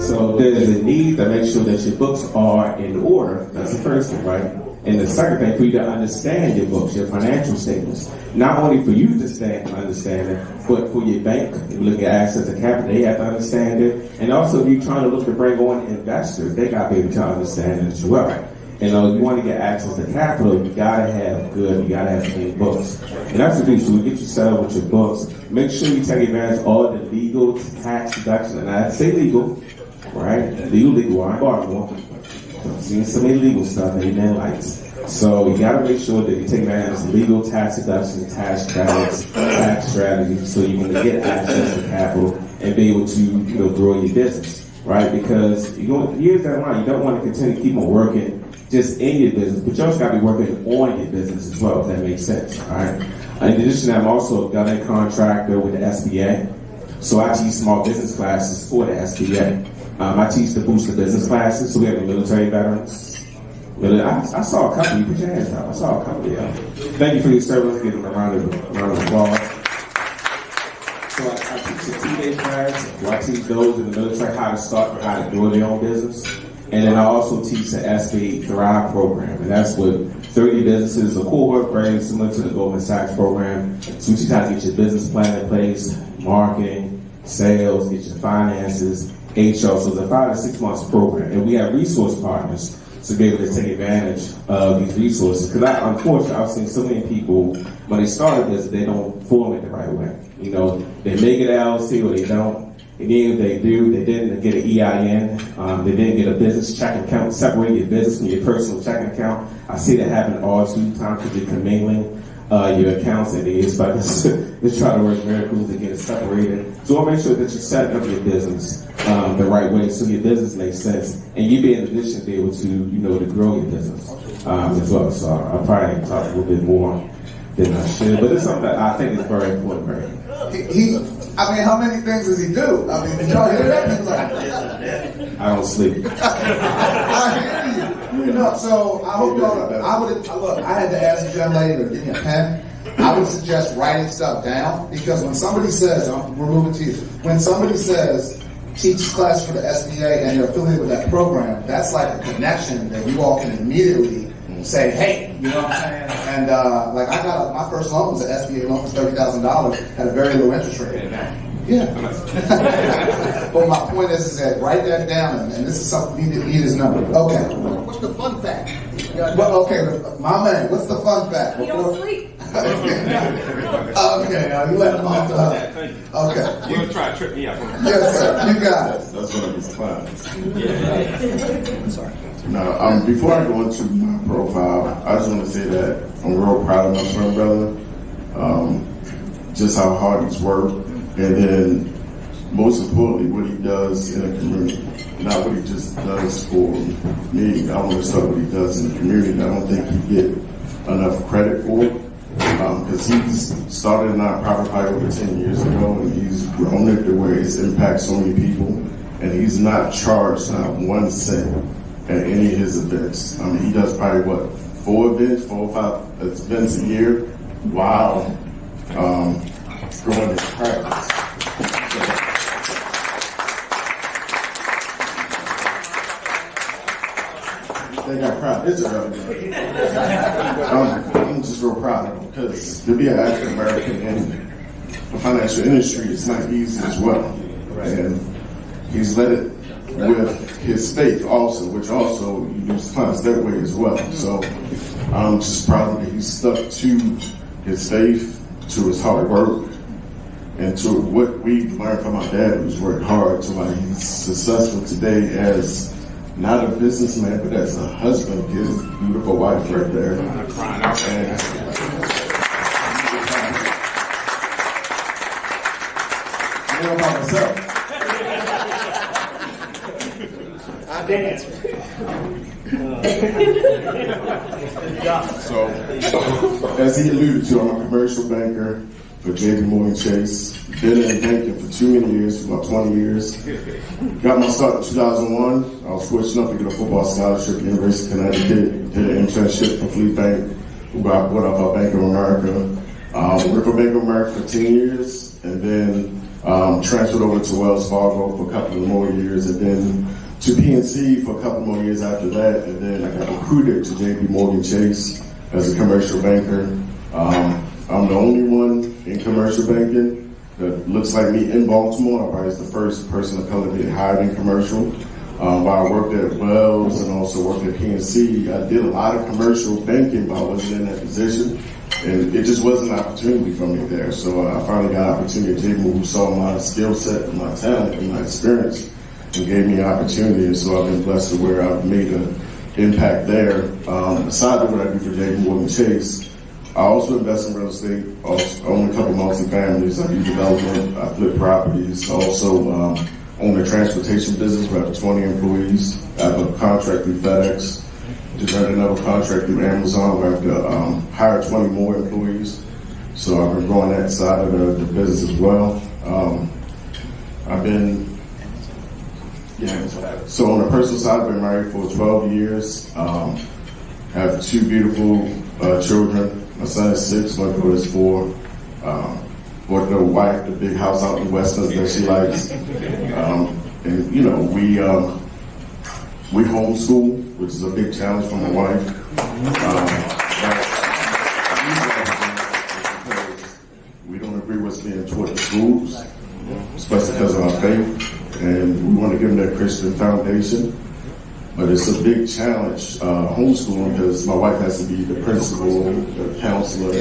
So there's a need to make sure that your books are in order. That's the first thing, right? And the second thing, for you to understand your books, your financial statements. Not only for you to understand it, but for your bank. If you look at assets and capital, they have to understand it. And also, if you're trying to look to bring on investors, they got to be able to understand it as well. And you want to get access to capital, you gotta have clean books. And that's the thing, so we get you set up with your books. Make sure you take advantage of all the legal tax deduction. And I say legal, right? Legal, I'm Baltimore. I'm seeing some illegal stuff that you didn't like. So you gotta make sure that you take advantage of legal tax deductions, tax credits, tax strategies, so you can get access to capital and be able to grow your business, right? Because years down the line, you don't want to continue to keep on working just in your business, but you also got to be working on your business as well, if that makes sense, all right? In addition to that, I'm also a government contractor with the SBA, so I teach small business classes for the SBA. I teach the booster business classes, so we have the military veterans. I saw a couple, you put your hands up, I saw a couple, yeah. Thank you for your service, give them a round of applause. So I teach a 2-day class, where I teach those in the military how to start and how to grow their own business. And then I also teach the SBA Thrive program, and that's with 30 businesses, a cohort very similar to the Goldman Sachs program. So we teach how to get your business plan in place, marketing, sales, get your finances, HR. So it's a 5 to 6 months program, and we have resource partners to be able to take advantage of these resources. Because unfortunately, I've seen so many people, when they start a business, they don't form it the right way. They make it LLC or they don't. And then if they do, they didn't get an EIN, they didn't get a business checking account, separate your business from your personal checking account. I see that happen all too times because you're commingling your accounts and they expect us to try to work miracles to get it separated. So I'll make sure that you're setting up your business the right way so your business makes sense and you be in a position to be able to, to grow your business as well. So I'll probably talk a little bit more than I should, but it's something that I think is very important, right? How many things does he do? Did y'all hear that? I don't sleep. I hear you. So I hope y'all, I had to ask the young lady to give me a pen. I would suggest writing stuff down because when somebody says, we're moving to you, when somebody says, teach class for the SBA and you're affiliated with that program, that's like a connection that you all can immediately say, hey, you know what I'm saying? And I got my first loan was an SBA loan for $30,000 at a very low interest rate. Yeah. But my point is that write that down, and this is something you need his number. Okay. What's the fun fact? My man, what's the fun fact? You don't sleep. Okay, you let him off the hook. Okay. You're going to try to trip me up. Yes, sir. You got it. That's one of his clients. Yeah. Sorry. Now, before I go into my profile, I just want to say that I'm real proud of my twin brother. Just how hard he's worked, and then most importantly, what he does in the community. Not what he just does for me. I want to start what he does in the community. I don't think he get enough credit for it. Because he's started a nonprofit probably over 10 years ago, and he's grown it to where he's impacted so many people, and he's not charged not 1 cent at any of his events. He does probably 4 or 5 events a year while growing his practice. They got proud. It's early. I'm just real proud of him because to be an African American in the financial industry is not easy as well. And he's led it with his faith also, which also he uses clients that way as well. So I'm just proud that he stuck to his faith, to his hard work, and to what we've learned from our dad, who's worked hard to why he's successful today as not a businessman, but as a husband, his beautiful wife right there. I'm crying out. I know about myself. I dance. So, as he alluded to, I'm a commercial banker for JP Morgan Chase. Been in banking for too many years, for about 20 years. Got my start in 2001. I was fortunate enough to get a football scholarship at the University of Connecticut. Did an internship for Fleet Bank, who bought off our Bank of America. Worked for Bank of America for 10 years, and then transferred over to Wells Fargo for a couple of more years, and then to PNC for a couple more years after that, and then I got recruited to JP Morgan Chase as a commercial banker. I'm the only one in commercial banking that looks like me in Baltimore. I probably was the first person of color to get hired in commercial. But I worked at Wells and also worked at PNC. I did a lot of commercial banking, but I wasn't in that position. And it just wasn't an opportunity for me there. So I finally got an opportunity at JP, who saw my skill set and my talent and my experience and gave me an opportunity. And so I've been blessed to where I've made an impact there. Aside from what I do for JP Morgan Chase, I also invest in real estate. I own a couple multi-families. I do development. I flip properties. I also own a transportation business. We have 20 employees. I have a contract through FedEx. Just had another contract through Amazon where I have to hire 20 more employees. So I've been growing that side of the business as well. So on the personal side, I've been married for 12 years. I have 2 beautiful children. My son is 6, my daughter is 4. Bought the wife the big house out in Westlands that she likes. And you know, we homeschool, which is a big challenge for my wife. We don't agree what's being taught in schools, especially because of our faith, and we want to give them that Christian foundation. But it's a big challenge homeschooling because my wife has to be the principal, the counselor,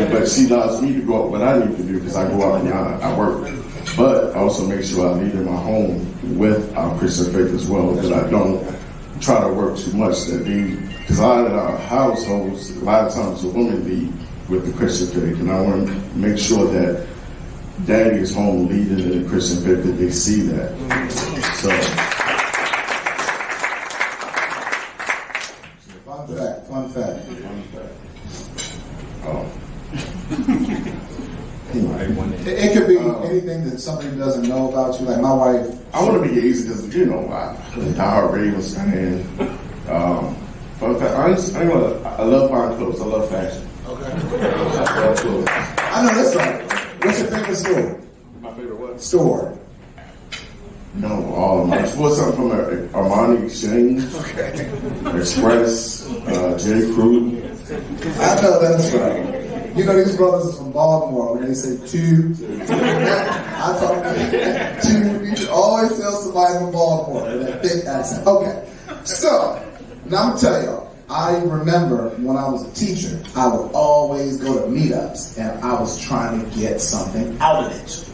but she allows me to go out what I need to do because I go out and I work. But I also make sure I lead in my home with our Christian faith as well, that I don't try to work too much. Because a lot of our households, a lot of times the women lead with the Christian faith, and I want to make sure that daddy is home leading in the Christian faith, that they see that. Fun fact. It could be anything that somebody doesn't know about you. Like my wife. I want to make it easy because, you know, I'm a Ravens fan. Fun fact, I love buying clothes. I love fashion. Okay. I love clothes. I know that's right. What's your favorite store? My favorite what? Store. No, all of them. I bought something from Armani Exchange, Express, J. Crew. I know that's right. You know, these brothers is from Baltimore. When they say 2, I talk about 2. You should always tell somebody from Baltimore with that thick accent. Okay, so now I'm gonna tell y'all. I remember when I was a teacher, I would always go to meetups, and I was trying to get something out of it.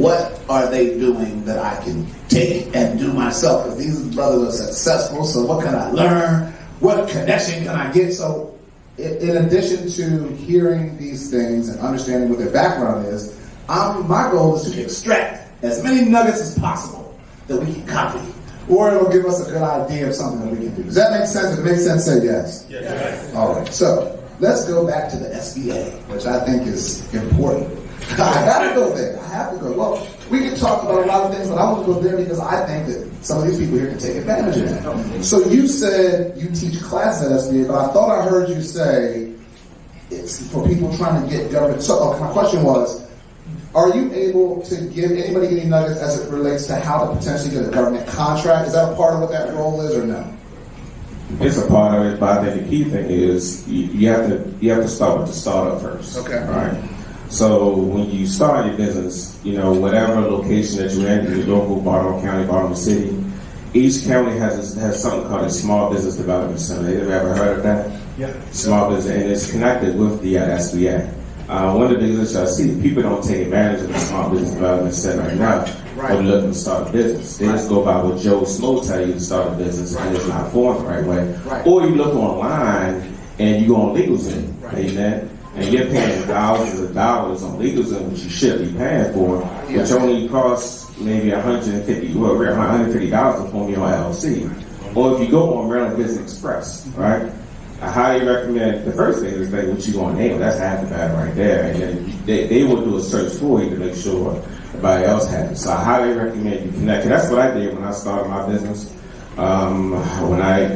What are they doing that I can take and do myself? Because these brothers are successful, so what can I learn? What connection can I get? So in addition to hearing these things and understanding what their background is, my goal is to extract as many nuggets as possible that we can copy. Or it'll give us a good idea of something that we can do. Does that make sense? If it makes sense, say yes. Yes. All right, so let's go back to the SBA, which I think is important. I gotta go there. I have to go. Well, we can talk about a lot of things, but I want to go there because I think that some of these people here can take advantage of that. So you said you teach classes at SBA, but I thought I heard you say it's for people trying to get government. So my question was, are you able to give anybody any nuggets as it relates to how to potentially get a government contract? Is that a part of what that role is, or no? It's a part of it, but I think the key thing is you have to start with the startup first. Okay. All right. So when you start your business, you know, whatever location that you're in, your local, Baltimore County, Baltimore City, each county has something called a Small Business Development Center. Have you ever heard of that? Yeah. Small business, and it's connected with the SBA. One of the things that I see, people don't take advantage of the Small Business Development Center enough when they're looking to start a business. They just go by what Joe Smo tell you to start a business, and it's not formed the right way. Right. Or you look online and you go on LegalZoom, amen, and you're paying thousands of dollars on LegalZoom, which you should be paying for, which only costs maybe $150 to form your LLC. Or if you go on Maryland Business Express, right? I highly recommend, the first thing is like what you going to name, that's half the battle right there. And then they will do a search for you to make sure everybody else has it. So I highly recommend you connect. And that's what I did when I started my business. When I,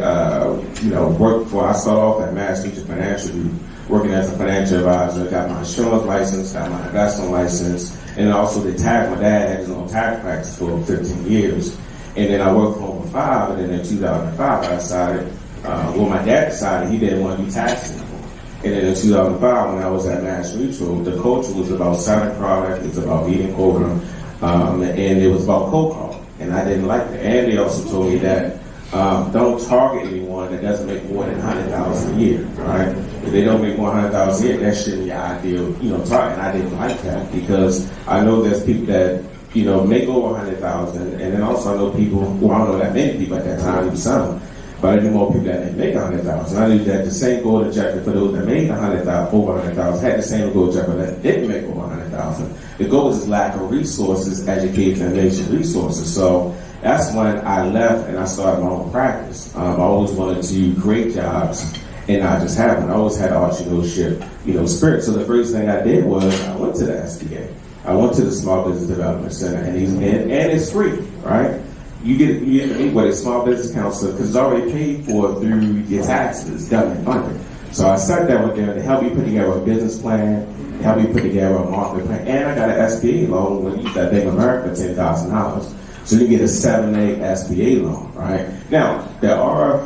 worked for, I started off at Mass Mutual Financial Group. working as a financial advisor, got my insurance license, got my investment license, and also the tax. My dad had his own tax practice for 15 years. And then I worked for over 5, and then in 2005 I decided, my dad decided he didn't want to do taxes anymore. And then in 2005 when I was at Mass Mutual, the culture was about selling product, it was about eating quota, and it was about cold call. And I didn't like that. And they also told me that don't target anyone that doesn't make more than $100,000 a year, right? If they don't make more than $100,000 a year, that shouldn't be your ideal, target. And I didn't like that because I know there's people that, make over 100,000, and then also I know people, well, I don't know that many people at that time, even some, but I knew more people that didn't make 100,000. I knew that the same goal objective for those that made 100,000, over 100,000, had the same goal objective that didn't make over 100,000. The goal is lack of resources, education, and nation resources. So that's when I left and I started my own practice. I always wanted to create jobs and not just have them. I always had entrepreneurship, spirit. So the first thing I did was I went to the SBA. I went to the Small Business Development Center, and it's free, right? You get to meet with a small business counselor because it's already paid for through your taxes, government funded. So I sat down with them to help me put together a business plan, help me put together a market plan, and I got an SBA loan when you use that Bank of America, $10,000. So you get a 7A SBA loan, right? Now, there are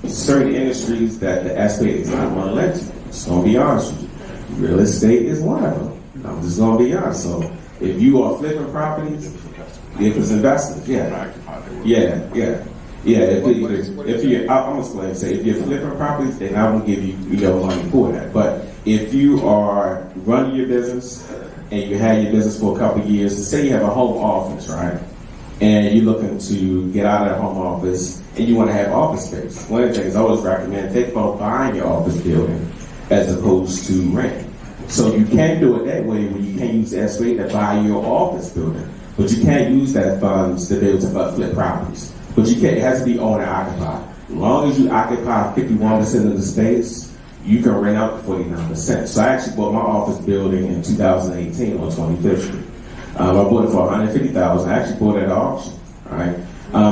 certain industries that the SBA is not going to lend to. Just going to be honest with you. Real estate is one of them. I'm just going to be honest. So if you are flipping properties, if it's investments, yeah. If you're, I'm just going to say, if you're flipping properties, then I will give you, money for that. But if you are running your business and you had your business for a couple of years, and say you have a home office, right? And you're looking to get out of that home office and you want to have office space. One of the things I always recommend, think about buying your office building as opposed to rent. So you can do it that way where you can use the SBA to buy your office building. But you can't use that funds to be able to flip properties. But you can't, it has to be owner occupied. As long as you occupy 51% of the space, you can rent out the 49%. So I actually bought my office building in 2018 on 25th Street. I bought it for $150,000. I actually bought it at auction. Right?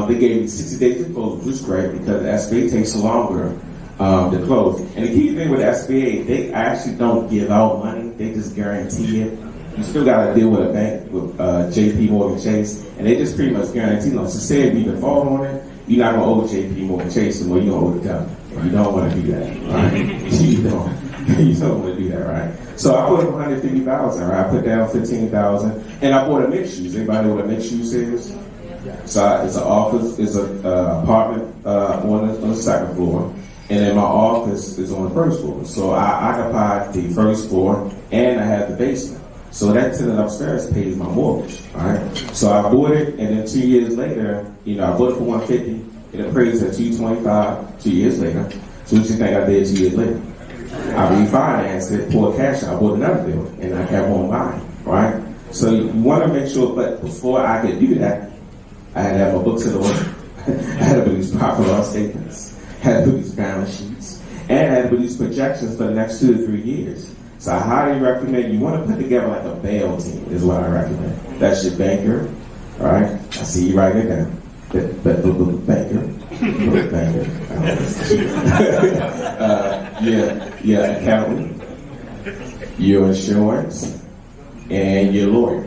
They gave me 60 days to close, which is great because the SBA takes longer to close. And the key thing with the SBA, they actually don't give out money; they just guarantee it. You still got to deal with a bank, with JP Morgan Chase, and they just pretty much guarantee loans. So say if you default on it, you're not going to owe JP Morgan Chase anymore. You're going to owe the government. You don't want to do that, right? You don't want to do that, right? So I put up $150,000, right? I put down $15,000, and I bought a mixed use. Anybody know what a mixed use is? So it's an office, it's an apartment on the second floor, and then my office is on the first floor. So I occupied the first floor, and I had the basement. So that tenant upstairs pays my mortgage, right? So I bought it, and then 2 years later, I bought it for $150. It appraised at $225 2 years later. So what you think I did 2 years later? I refinanced it, poured cash out, I bought another building, and I kept on buying, right? So you want to make sure, but before I could do that, I had to have my books in order. I had to produce profit and loss statements, had to produce balance sheets, and I had to produce projections for the next 2 to 3 years. So I highly recommend you want to put together like a bail team is what I recommend. That's your banker, right? I see you writing it down. Banker. Your accountant, your insurance, and your lawyer.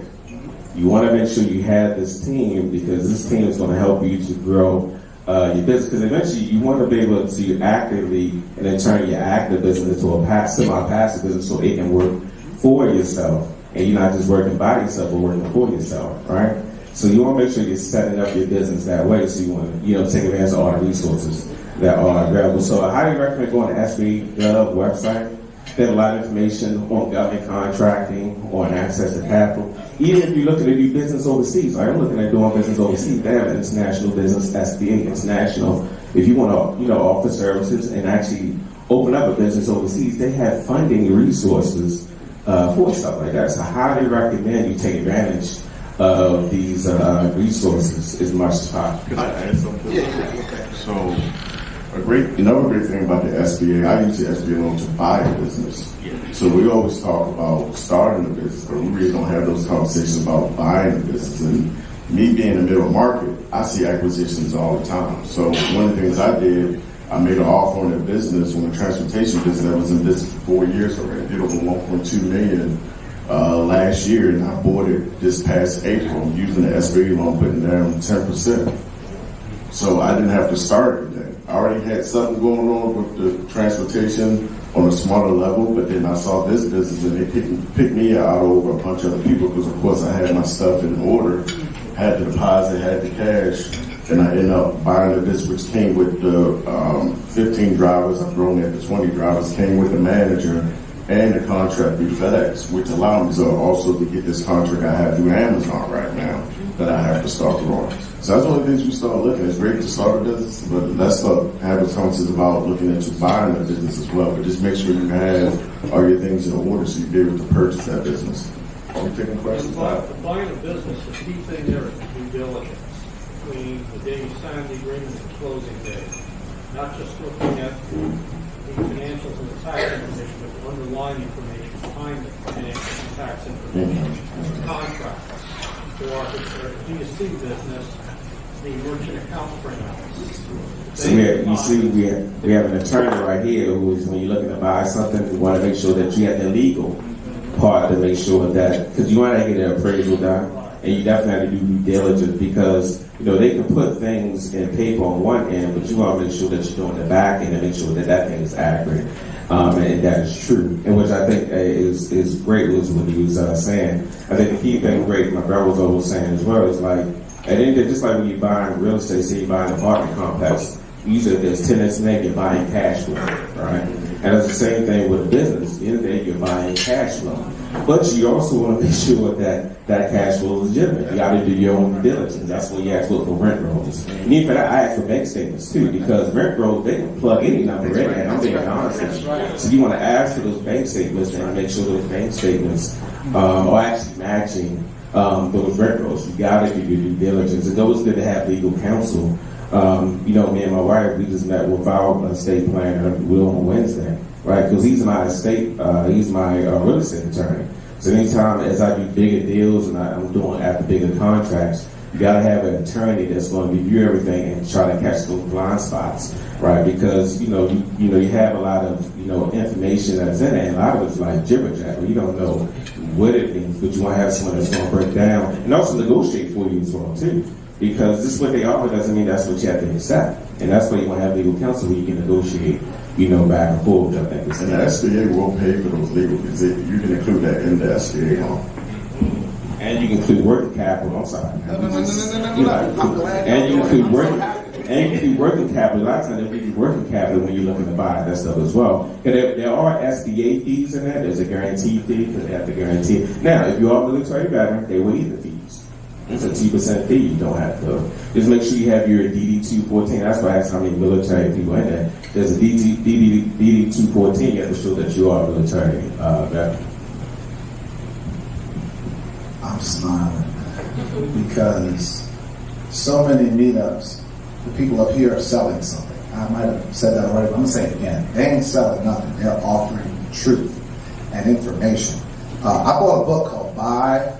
You want to make sure you have this team because this team is going to help you to grow your business. Because eventually you want to be able to actively and then turn your active business into a semi-passive business so it can work for yourself. And you're not just working by yourself, but working for yourself, right? So you want to make sure you're setting up your business that way. So you want to, take advantage of all the resources that are available. So I highly recommend going to SB Gov website. They have a lot of information on government contracting, on access to capital. Even if you're looking to do business overseas, I'm looking at doing business overseas. They have an international business, SBA International. If you want to, offer services and actually open up a business overseas, they have funding resources for stuff like that. So I highly recommend you take advantage of these resources as much as possible. Can I add something? Yeah. So, another great thing about the SBA, I use the SBA loan to buy a business. So we always talk about starting a business, but we really don't have those conversations about buying a business. And me being in the middle market, I see acquisitions all the time. So one of the things I did, I made an offer on a business, on a transportation business that was in business for 4 years already. Did over 1.2 million last year, and I bought it this past April using the SBA loan, putting down 10%. So I didn't have to start everything. I already had something going on with the transportation on a smaller level, but then I saw this business and they picked me out over a bunch of other people because, of course, I had my stuff in order, had the deposit, had the cash, and I ended up buying the business, which came with the 15 drivers. I've grown it to 20 drivers, came with the manager and the contract through FedEx, which allowed me to also to get this contract I have through Amazon right now that I have to start growing. So that's one of the things we start looking at. It's great to start a business, but let's start having conversations about looking into buying a business as well. But just make sure you have all your things in order so you're able to purchase that business. Are we taking questions? Buying a business, the key thing there is due diligence between the day you sign the agreement and the closing day. Not just looking at the financials and the tax information, but the underlying information behind the financial and tax information. Contracts. Or if it's a D2C business, the merchant account printouts. So we have an attorney right here who is, when you're looking to buy something, we want to make sure that you have the legal part to make sure that, because you want to get an appraisal done, and you definitely have to do due diligence because, they can put things in paper on one end, but you want to make sure that you're doing the back end and make sure that that thing is accurate. And that is true, and which I think is great was what he was saying. I think the key thing, great, my brother was always saying as well, is like, at the end of the day, just like when you're buying real estate, say you're buying an apartment complex, usually there's tenants in there, you're buying cash flow, right? And it's the same thing with a business. At the end of the day, you're buying cash flow. But you also want to make sure that that cash flow is legitimate. You got to do your own due diligence. That's when you ask for rent rolls. And even for that, I ask for bank statements too, because rent rolls, they can plug any number in, and I'm being honest with you. So you want to ask for those bank statements and make sure those bank statements are actually matching those rent rolls. You got to do your due diligence. It's always good to have legal counsel. Me and my wife, we just met with our estate planner, Will, on Wednesday, right? Because he's my estate, he's my real estate attorney. So anytime as I do bigger deals and I'm doing after bigger contracts, you got to have an attorney that's going to review everything and try to catch those blind spots, right? Because you have a lot of information that's in it, and a lot of it's like gibber jabber. You don't know what it means, but you want to have someone that's going to break down and also negotiate for you as well too. Because this is what they offer doesn't mean that's what you have to accept. And that's why you want to have legal counsel where you can negotiate, back and forth. I think. And the SBA will pay for those legal fees. You can include that in the SBA loan. And you can include working capital. I'm sorry. No. And you include working capital. A lot of times they give you working capital when you're looking to buy that stuff as well. And there are SBA fees in that. There's a guarantee fee because they have to guarantee. Now, if you are military veteran, they waive the fees. It's a 2% fee. You don't have to. Just make sure you have your DD-214. That's why I asked how many military people in there. There's a DD-214. You have to show that you are a military veteran. I'm smiling because so many meetups, the people up here are selling something. I might have said that already, but I'm going to say it again. They ain't selling nothing. They're offering truth and information. I bought a book called Buy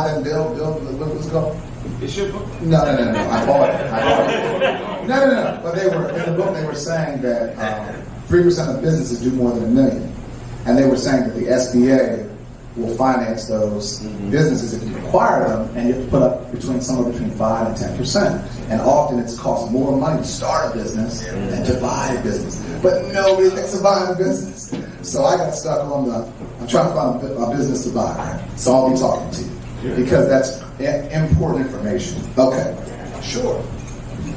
Then Build, what was it called? It's your book? No. I bought it. No. But they were in the book. They were saying that 3% of businesses do more than $1 million, and they were saying that the SBA will finance those businesses if you acquire them, and you have to put up somewhere between 5 and 10%. And often it's cost more money to start a business than to buy a business. But nobody thinks of buying a business. So I got stuck on I'm trying to find a business to buy. Right? So I'll be talking to you because that's important information. Okay, sure.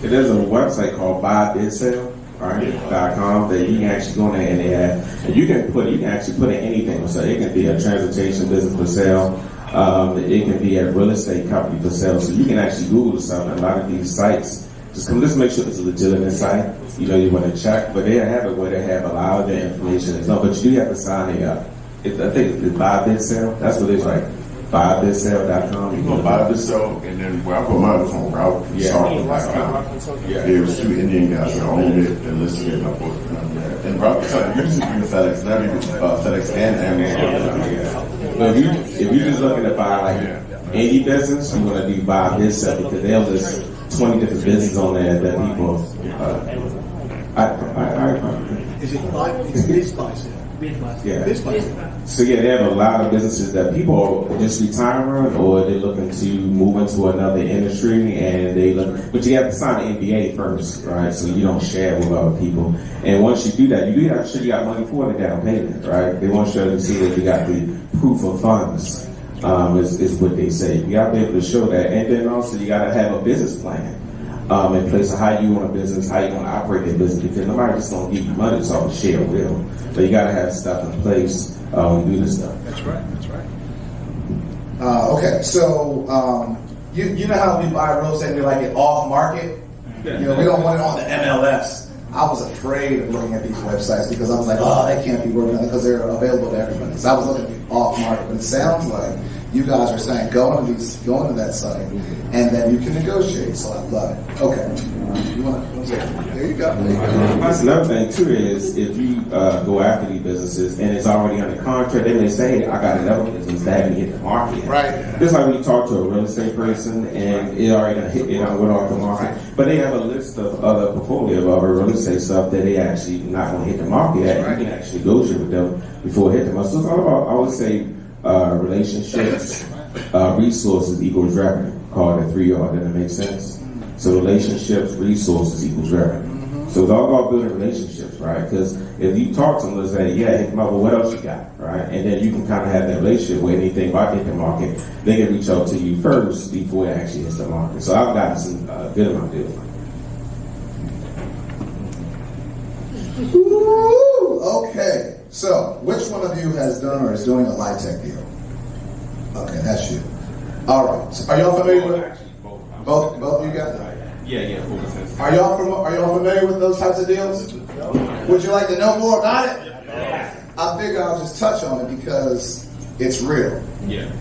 There's a website called BuyBidSell, right? .com that you can actually go in there and you can actually put in anything. So it can be a transportation business for sale. It can be a real estate company for sale. So you can actually Google something. A lot of these sites, just make sure it's a legitimate site. You want to check, but they have it where they have a lot of the information. But you do have to sign it up. I think it's BuyBidSell. That's what it's like. BuyBidSell.com. You can buy this sell, and then where I put mine was on route. There was 2 Indian guys that owned it and listed it in my book. And route usually bring FedEx, not even FedEx and Amazon. But if you're just looking to buy like any business, you want to do BuyBidSell because 20 different businesses on there that people. Is it like it's biz bicycle? Yeah. Biz bicycle. So yeah, they have a lot of businesses that people are just retiring or they're looking to move into another industry and they look, but you have to sign an NDA first, right? So you don't share with other people. And once you do that, you do have to show you got money for the down payment, right? They want to show to see that you got the proof of funds, is what they say. You got to be able to show that. And then also you got to have a business plan. In place of how you want a business, how you want to operate that business, because nobody just don't give you money, it's all a share will. But you got to have stuff in place when you do this stuff. That's right. That's right. Okay, so you know how we buy real estate, we like it off market. You know, we don't want it on the MLS. I was afraid of looking at these websites because I was like, oh, they can't be working on it because they're available to everybody. So I was looking off market, but it sounds like you guys are saying go into that site and then you can negotiate. So I love it. Okay, you want to? There you go. That's another thing too is if you go after these businesses and it's already under contract, they may say, I got another business that haven't hit the market. Right. Just like when you talk to a real estate person and it already done hit, it went off the market. But they have a list of other portfolio of other real estate stuff that they actually not going to hit the market at. You can actually negotiate with them before it hit them. So it's all about, I would say, relationships, resources equals revenue. Call it 3R. Doesn't that make sense? So relationships, resources equals revenue. So it's all about building relationships, right? Because if you talk to them, they'll say, yeah, hit them up, well, what else you got, right? And then you can kind of have that relationship where anything about hitting the market, they can reach out to you first before it actually hits the market. So I've gotten some good amount of deals. Ooh, okay. So, which one of you has done or is doing a LIHTC deal? Okay, that's you. All right. So are y'all familiar with both of you guys? Yeah, full. Are y'all familiar with those types of deals? Would you like to know more about it? Yeah. I figure I'll just touch on it because it's real. Yeah.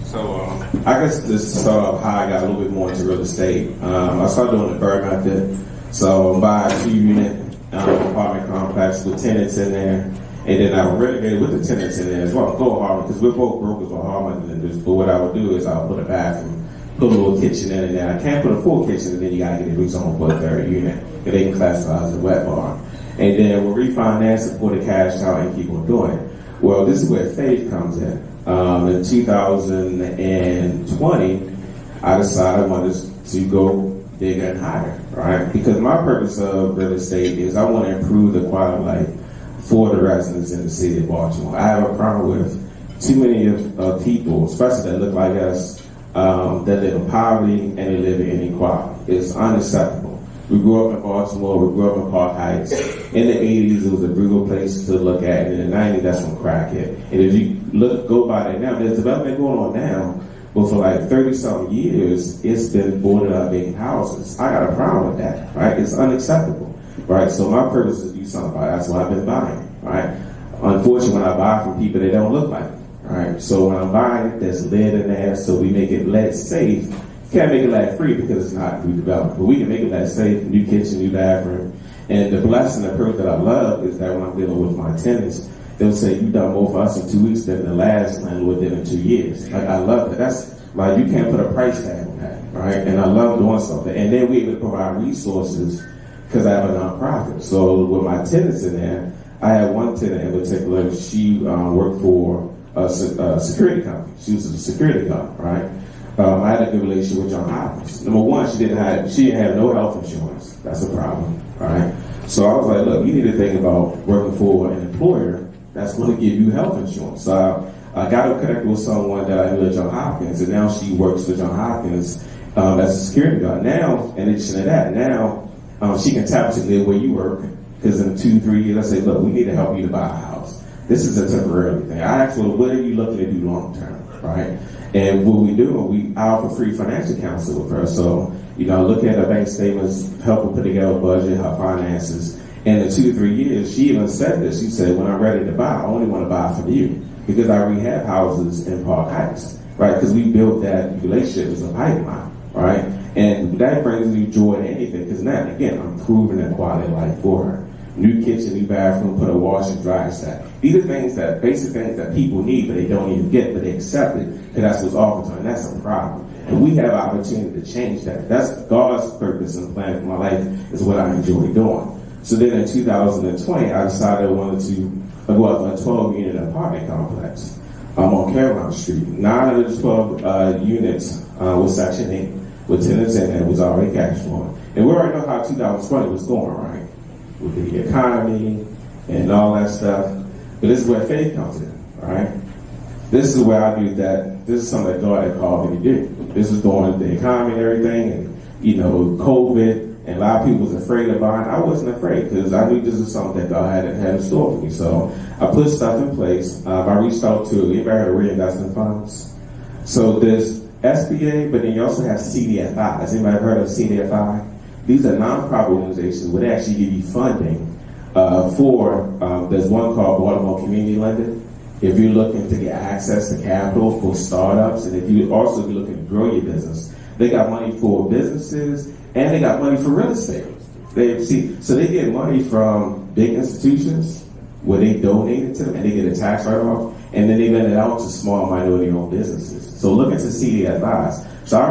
So, I guess this is how I got a little bit more into real estate. I started doing the bird method. So buy a 2-unit apartment complex with tenants in there. And then I would renovate with the tenants in there as well. Go apartment, because we're both brokers or apartment lenders. But what I would do is I would put a bathroom, put a little kitchen in there. I can't put a full kitchen, and then you got to get it rezoned for a third unit. And they can classify as a wet bar. And then we'll refinance and pull the cash out and keep on doing it. Well, this is where faith comes in. In 2020, I decided I wanted to go bigger and higher, right? Because my purpose of real estate is I want to improve the quality of life for the residents in the city of Baltimore. I have a problem with too many of people, especially that look like us, that live in poverty and they live in inequality. It's unacceptable. We grew up in Baltimore, we grew up in Park Heights. In the 80s, it was a brutal place to look at, and in the 90s, that's when crack hit. And if you go by that now, there's development going on now, but for like 30-something years, it's been boarded up vacant houses. I got a problem with that, right? It's unacceptable, right? So my purpose is to do something about it. That's why I've been buying, right? Unfortunately, when I buy from people, they don't look like me, right? So when I'm buying it, there's lead in there, so we make it lead safe. Can't make it lead free because it's not redeveloped, but we can make it lead safe, new kitchen, new bathroom. And the blessing, the perk that I love is that when I'm dealing with my tenants, they'll say, you done more for us in 2 weeks than the last landlord did in 2 years. Like, I love that. That's like, you can't put a price tag on that, right? And I love doing something. And then we're able to provide resources because I have a nonprofit. So with my tenants in there, I had one tenant in particular, she worked for a security company. She was a security guard, right? I had a good relationship with John Hopkins. Number one, she didn't have no health insurance. That's a problem, right? So I was like, look, you need to think about working for an employer that's going to give you health insurance. So I got her connected with someone that I knew at John Hopkins, and now she works for John Hopkins as a security guard. Now, in addition to that, now she can tap to live where you work, because in 2-3 years, I say, look, we need to help you to buy a house. This is a temporary thing. I asked her, what are you looking to do long term, right? And what we do, we offer free financial counsel with her. So, look at her bank statements, help her put together a budget, her finances. And in 2-3 years, she even said this. She said, when I'm ready to buy, I only want to buy from you because I rehab houses in Park Heights, right? Because we built that relationship as a pipeline, right? And that brings me joy in anything because now, again, I'm proving that quality of life for her. new kitchen, new bathroom, put a washer, dryer set. These are things that, basic things that people need, but they don't even get, but they accept it because that's what's offered to them. And that's a problem. And we have an opportunity to change that. That's God's purpose and plan for my life is what I enjoy doing. So then in 2020, I decided I wanted to go out for a 12-unit apartment complex on Caroline Street. 9 of the 12 units was Section 8 with tenants in it was already cash flowing. And we already know how 2020 was going, right? With the economy and all that stuff. But this is where faith comes in, right? This is where I knew that this is something that God had called me to do. This was during the economy and everything, and COVID, and a lot of people was afraid of buying. I wasn't afraid because I knew this was something that God had in store for me. So I put stuff in place. I reached out to anybody heard of reinvestment funds. So there's SBA, but then you also have CDFI. Has anybody heard of CDFI? These are nonprofit organizations where they actually give you funding there's one called Baltimore Community Lending. If you're looking to get access to capital for startups, and if you also be looking to grow your business, they got money for businesses and they got money for real estate. So they get money from big institutions where they donate it to them and they get a tax write-off, and then they lend it out to small minority-owned businesses. So look into CDFIs. So I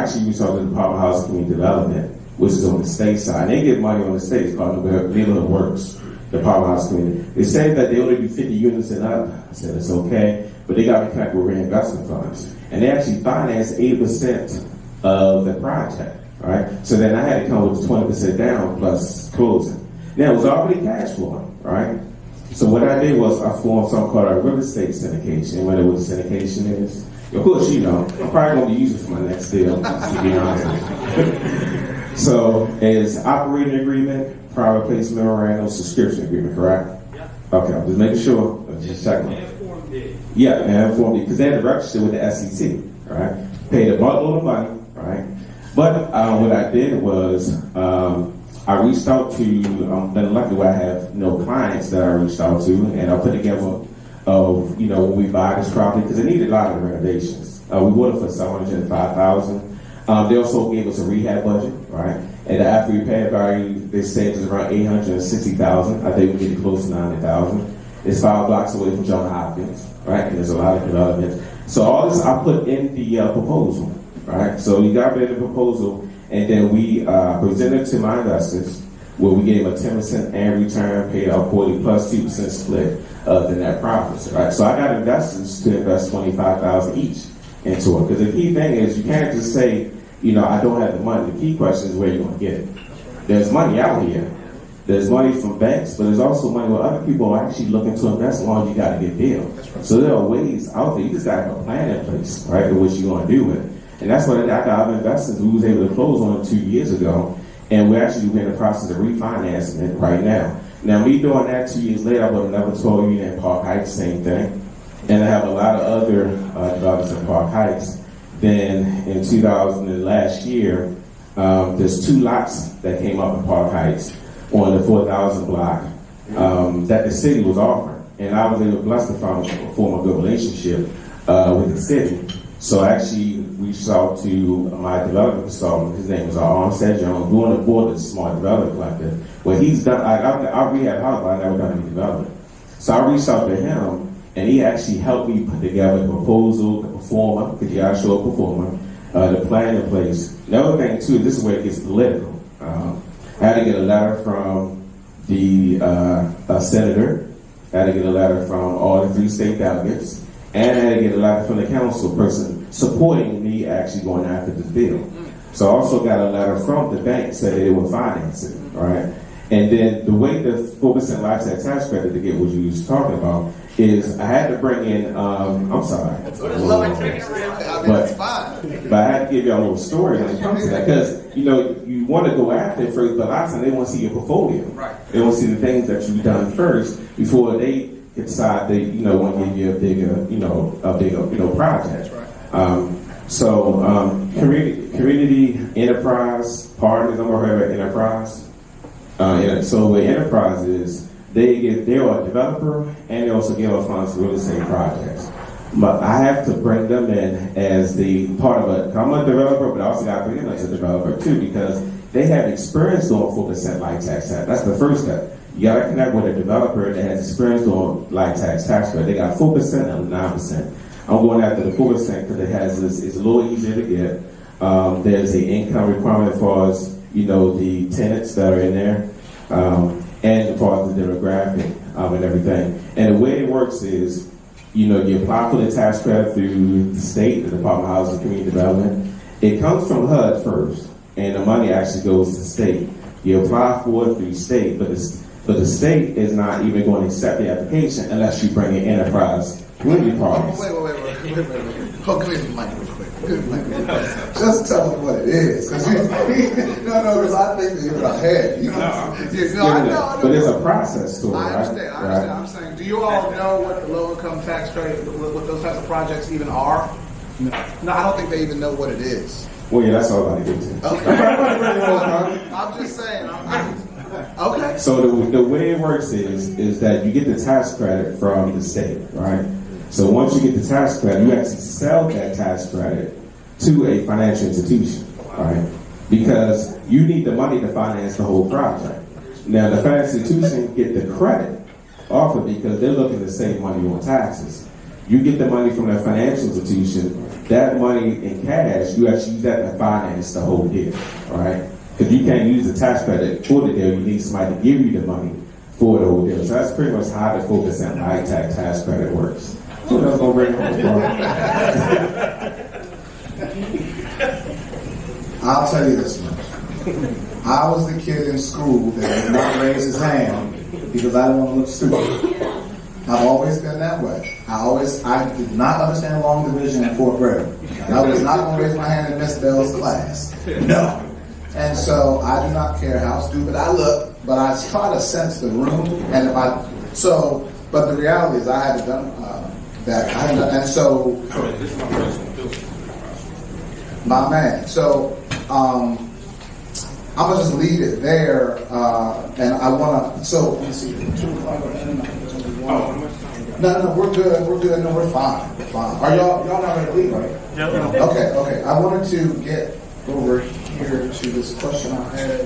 actually reached out to the Department of Housing and Community Development, which is on the state side. They get money on the state. It's called the Neighborhood Works, Department of Housing and Community. They say that they only do 50 units and up. I said it's okay, but they got me connected with reinvestment funds. And they actually finance 80% of the project, right? So then I had to come with 20% down plus closing. Now it was already cash flowing, right? So what I did was I formed something called a real estate syndication. What syndication is? Of course, I'm probably going to use it for my next deal, to be honest with you. So it's operating agreement, private placement memorandum, subscription agreement, correct? Yeah. Okay, I'm just making sure. I'm just checking. And Form D. Yeah, and Form D, because they had to register with the SEC, right? Paid a buttload of money, right? But what I did was I reached out to, I'm been lucky where I have clients that I reached out to, and I put together when we buy this property, because it needed a lot of renovations. We bought it for $705,000. They also gave us a rehab budget, right? And the after repair value, they said is around $860,000. I think we get close to $90,000. It's 5 blocks away from Johns Hopkins, right? And there's a lot of development. So all this I put in the proposal, right? So we got rid of the proposal, and then we presented to my investors, where we gave a 10% annual return, paid out quarterly plus 2% split of the net profits, right? So I got investors to invest $25,000 each into it, because the key thing is you can't just say, I don't have the money. The key question is where you're going to get it. There's money out here. There's money from banks, but there's also money where other people are actually looking to invest as long as you got a good deal. So there are ways out there. You just got to have a plan in place, right, for what you're going to do with it. And that's what I got other investors we was able to close on 2 years ago, and we're actually in the process of refinancing it right now. Now, me doing that 2 years later, I bought another 12 unit in Park Heights, same thing. And I have a lot of other developments in Park Heights. Then in 2000 last year, there's 2 lots that came up in Park Heights on the 4,000 block that the city was offering. And I was able to bless the farm form a good relationship with the city. So I actually reached out to my development consultant. His name was Armstead Jones, doing the board of the Smart Development Collective, where he's done, I rehab house, but I never done any development. So I reached out to him, and he actually helped me put together the proposal, the performer, because you gotta show a performer, the plan in place. The other thing too, this is where it gets political. I had to get a letter from the senator, I had to get a letter from all the 3 state delegates, and I had to get a letter from the council person supporting me actually going after this bill. So I also got a letter from the bank said that they would finance it, right? And then the way the 4% lifestyle tax credit to get what you was talking about is I had to bring in, I'm sorry. But I had to give y'all a little story when it comes to that, because you want to go after it first, but a lot of times they want to see your portfolio. Right. They want to see the things that you've done first before they decide they want to give you a bigger project. Right. Community enterprise partners. I'm gonna have an enterprise. So what enterprise is, they are a developer and they also give us funds for real estate projects. But I have to bring them in as the part of I'm a developer, but I also got to bring them as a developer too, because they have experience doing 4% light tax. That's the first step. You gotta connect with a developer that has experience doing light tax credit. They got 4% and 9%. I'm going after the 4% because it has it's a little easier to get. There's an income requirement as far as the tenants that are in there, and as far as the demographic and everything. And the way it works is, you apply for the tax credit through the state, the Department of Housing and Community Development. It comes from HUD first, and the money actually goes to the state. You apply for it through state, but the state is not even going to accept the application unless you bring in enterprise community partners. Wait. Oh, clear the mic real quick. Just tell them what it is. Because I think that you're ahead. I know. But there's a process to it, I understand. Right? I'm saying, do you all know what the low-income tax credit, what those types of projects even are? No, I don't think they even know what it is. Well, yeah, that's all I do too. Okay. I'm just saying. Okay. So the way it works is that you get the tax credit from the state, right? So once you get the tax credit, you actually sell that tax credit to a financial institution, right? Because you need the money to finance the whole project. Now, the financial institution get the credit off it because they're looking to save money on taxes. You get the money from the financial institution. That money in cash, you actually use that to finance the whole deal, right? Because you can't use the tax credit for the deal. You need somebody to give you the money for the whole deal. So that's pretty much how the 4% high tax credit works. So that's gonna bring home. I'll tell you this much. I was the kid in school that did not raise his hand because I didn't want to look stupid. I've always been that way. I did not understand long division in 4th grade. And I was not going to raise my hand in Miss Bell's class. No. And so I do not care how stupid I look, but I try to sense the room. And but the reality is I haven't done that. And so, this is my first one too. my man. So, I'm gonna just leave it there, and I wanna. So let me see. 2 o'clock. No, we're good. No, we're fine. Are y'all not ready to leave, right? Yeah. Okay. I wanted to get over here to this question I had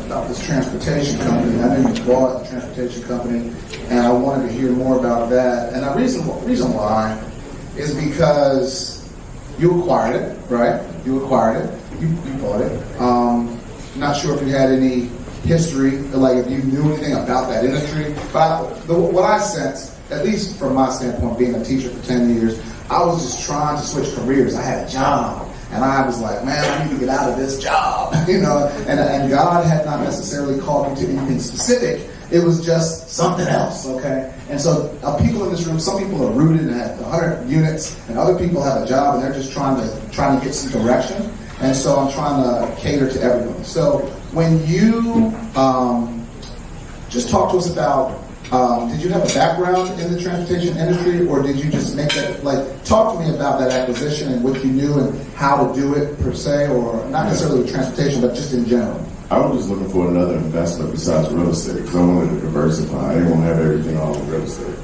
about this transportation company. I know you bought the transportation company, and I wanted to hear more about that. And the reason why is because you acquired it, right? You acquired it. You bought it. Not sure if you had any history, like if you knew anything about that industry. But what I sense, at least from my standpoint, being a teacher for 10 years, I was just trying to switch careers. I had a job, and I was like, man, I need to get out of this job, and God had not necessarily called me to anything specific. It was just something else, okay? And so people in this room, some people are rooted and have 100 units, and other people have a job, and they're just trying to get some direction. And so I'm trying to cater to everyone. So when you just talk to us about, did you have a background in the transportation industry, or did you just make that, talk to me about that acquisition and what you knew and how to do it per se, or not necessarily with transportation, but just in general? I was just looking for another investment besides real estate because I wanted to diversify. I didn't want to have everything all in real estate.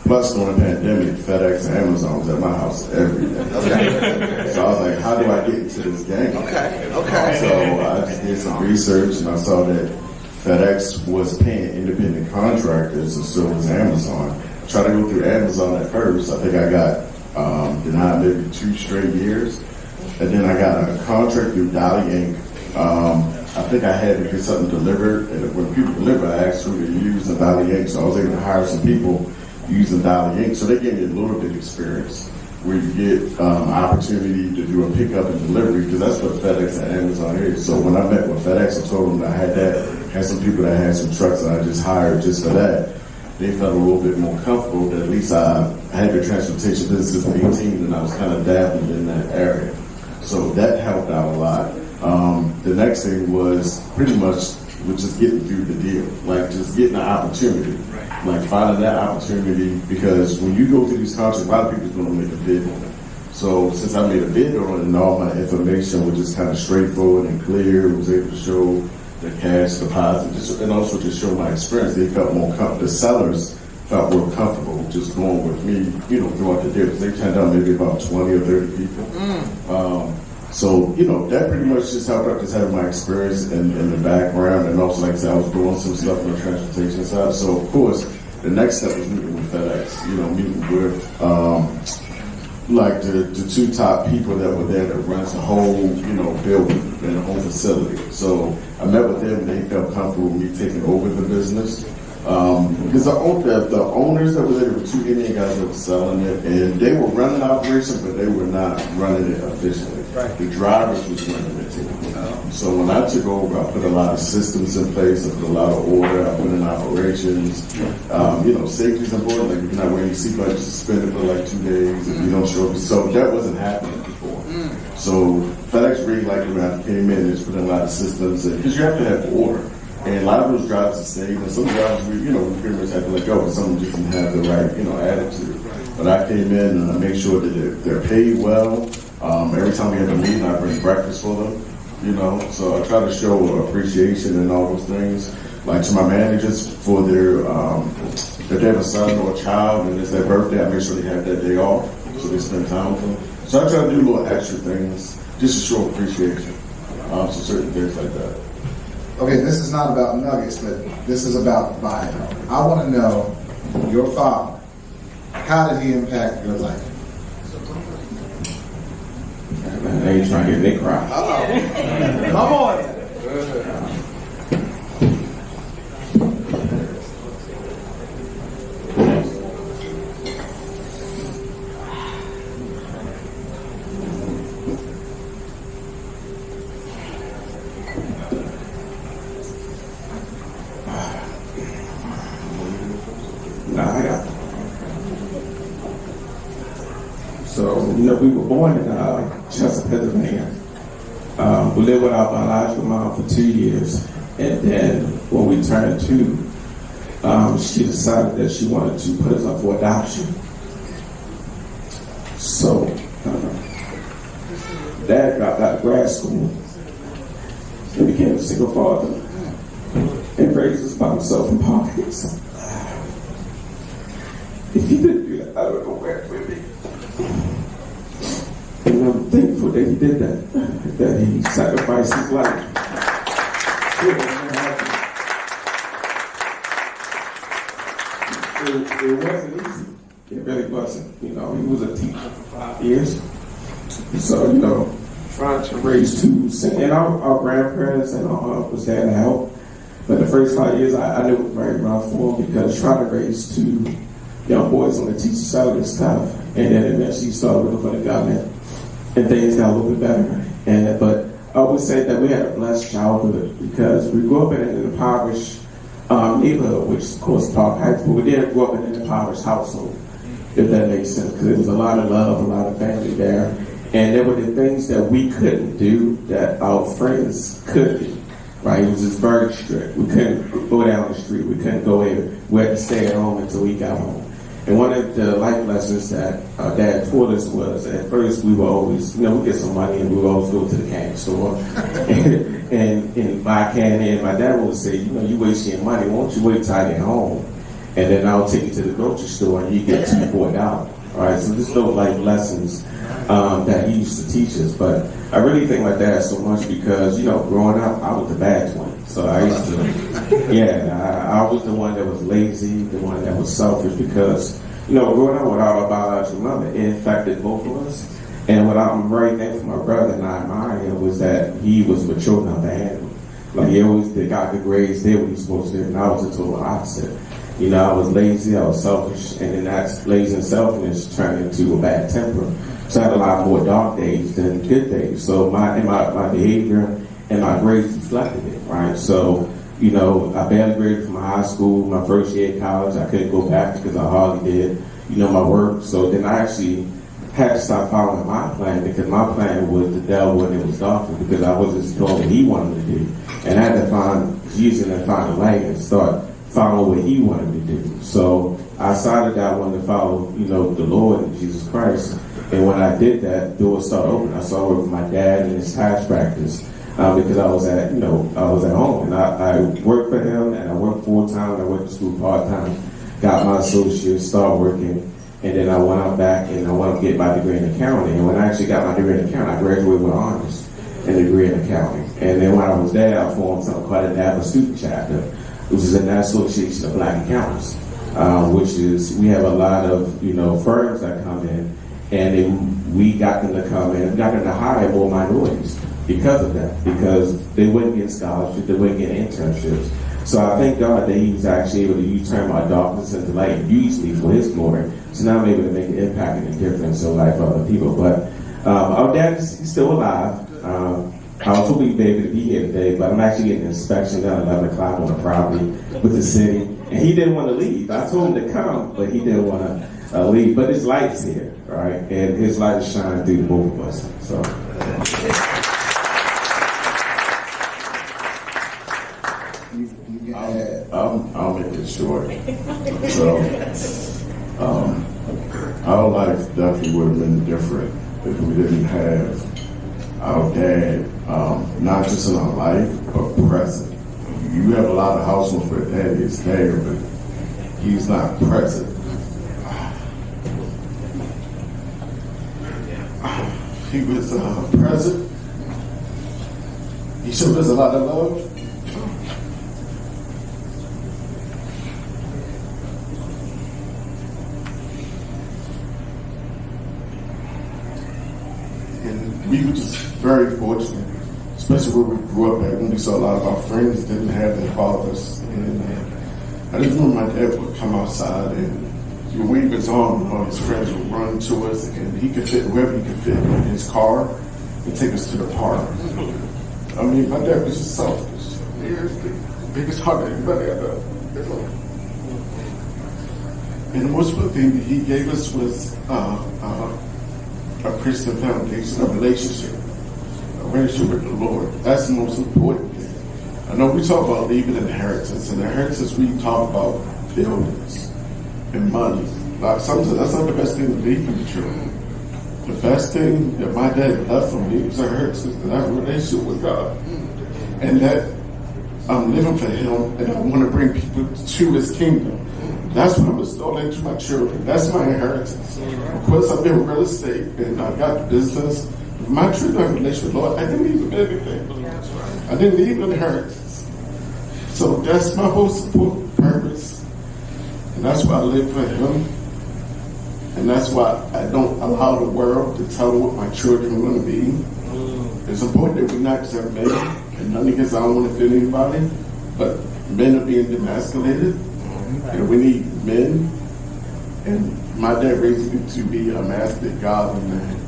Plus, during the pandemic, FedEx and Amazon was at my house every day. Okay. So I was like, how do I get into this game? Okay. So I just did some research and I saw that FedEx was paying independent contractors and so was Amazon. I tried to go through Amazon at first. I think I got denied maybe 2 straight years. And then I got a contract through Dolly Inc. I think I had to get something delivered. And when people deliver, I asked who to use the Dolly Inc. So I was able to hire some people using Dolly Inc. So they gave me a little bit of experience where you get opportunity to do a pickup and delivery because that's what FedEx and Amazon is. So when I met with FedEx, I told them that I had some people that had some trucks and I just hired just for that. They felt a little bit more comfortable that at least I had the transportation business since 18 and I was kind of dabbling in that area. So that helped out a lot. The next thing was pretty much just getting through the deal, just getting the opportunity, finding that opportunity because when you go through these contracts, a lot of people's going to make a bid on it. So since I made a bid on it and all my information was just kind of straightforward and clear, was able to show the cash deposit and also just show my experience, they felt more comfortable. The sellers felt more comfortable just going with me, throughout the deal. They turned out maybe about 20 or 30 people. So, that pretty much just helped out just having my experience in the background. And also, like I said, I was doing some stuff on the transportation side. So, of course, the next step was meeting with FedEx, meeting with like the two top people that were there that runs the whole, building and the whole facility. So I met with them and they felt comfortable with me taking over the business. Because the owners that were there were two Indian guys that were selling it, and they were running the operation, but they were not running it efficiently. Right. The drivers was running it. So when I took over, I put a lot of systems in place, I put a lot of order, I put in operations. Safety is important. Like if you're not wearing your seatbelt, you're suspended for like 2 days if you don't show up. So that wasn't happening before. So FedEx really liked it when I came in and just put in a lot of systems, because you have to have order. And a lot of those drivers are stayed, and some drivers we pretty much had to let go because some just didn't have the right, attitude. But I came in and I made sure that they're paid well. Every time we have a meeting, I bring breakfast for them. So I try to show appreciation and all those things. Like to my managers for their, if they have a son or a child and it's their birthday, I make sure they have that day off so they spend time with them. So I try to do little extra things just to show appreciation. So certain things like that. Okay, this is not about nuggets, but this is about bio. I want to know your father. How did he impact your life? Man, they ain't trying to get Nick cry. My boy. So, we were born in Chester, Pennsylvania. We lived with our biological mom for 2 years. And then when we turned 2, she decided that she wanted to put us up for adoption. So, Dad got out of grad school and became a single father and raised us by himself in pockets. If he didn't do that, I don't know where it would be. And I'm thankful that he did that he sacrificed his life. It wasn't easy. It really wasn't. He was a teacher for 5 years. So, trying to raise 2, and our grandparents and our aunt was there to help. But the first 5 years, I knew it was very rough for him because trying to raise 2 young boys on the teacher side was tough. And then eventually started working for the government. And things got a little bit better. But I would say that we had a blessed childhood because we grew up in an impoverished neighborhood, which is, of course, Park Heights, but we didn't grow up in an impoverished household, if that makes sense, because there was a lot of love, a lot of family there. And there were the things that we couldn't do that our friends could do, right? It was just very strict. We couldn't go down the street. We couldn't go in. We had to stay at home until we got home. And one of the life lessons that our dad taught us was, at first we were always, we get some money and we would always go to the candy store and buy candy. And my dad would say, you waste your money. Why don't you wait till I get home? And then I'll take you to the grocery store and you get $2 or $4. All right, so there's no life lessons that he used to teach us. But I really thank my dad so much because, growing up, I was the bad one. So I used to, I was the one that was lazy, the one that was selfish because, growing up without a biological mother, it infected both of us. And what I'm very thankful for my brother and I admire him was that he was mature enough to handle it. Like he always got the grades, did what he was supposed to do, and I was the total opposite. I was lazy, I was selfish, and then that lazy and selfishness turned into a bad temper. So I had a lot more dark days than good days. So my behavior and my grades reflected it, right? So, I barely graded from high school. My first year at college, I couldn't go back because I hardly did, my work. So then I actually had to stop following my plan because my plan was the devil when it was darker because I wasn't just doing what he wanted to do. And I had to find Jesus and find a light and start following what he wanted me to do. So I decided that I wanted to follow, the Lord and Jesus Christ. And when I did that, doors started opening. I saw it with my dad and his tax practice because I was at home. And I worked for him and I worked full-time. I went to school part-time, got my associates, started working. And then I went out back and I went to get my degree in accounting. And when I actually got my degree in accounting, I graduated with honors and a degree in accounting. And then when I was there, I formed something called a NABA student chapter, which is a National Association of Black Accountants, which is, we have a lot of, firms that come in, and we got them to come in, got them to hire more minorities because of that, because they wouldn't get scholarships, they wouldn't get internships. So I thank God that he was actually able to use turn my darkness into light, usually for his glory. So now I'm able to make an impact and a difference in life for other people. But our dad is still alive. I was hoping he'd be able to be here today, but I'm actually getting an inspection done at 11 o'clock on the property with the city. And he didn't want to leave. I told him to come, but he didn't want to leave. But his light is here, right? And his light is shining through both of us. So. I'll make it short. So, our life definitely would have been different if we didn't have our dad, not just in our life, but present. You have a lot of households where dad is there, but he's not present. He was present. He showed us a lot of love. And we were just very fortunate, especially where we grew up at, when we saw a lot of our friends didn't have their fathers. And I just remember my dad would come outside and you wave his arm and all his friends would run to us, and he could fit wherever he could fit in his car and take us to the park. I mean, my dad was just selfish. He was the biggest heart anybody ever. And the most important thing that he gave us was a Christian foundation, a relationship with the Lord. That's the most important thing. I know we talk about leaving inheritance, and inheritance we talk about buildings and money. Like sometimes that's not the best thing to leave for the children. The best thing that my dad left for me was inheritance, and that relationship with God. And that I'm living for him, and I want to bring people to his kingdom. That's what I'm installing to my children. That's my inheritance. Of course, I've been in real estate, and I got business. My children have a relationship with the Lord. I didn't leave anything. I didn't leave an inheritance. So that's my whole support purpose. And that's why I live for him. And that's why I don't allow the world to tell me what my children are going to be. It's important that we not just have men, and nothing against I don't want to fit anybody, but men are being demasculated. And we need men. And my dad raised me to be a master, godly man.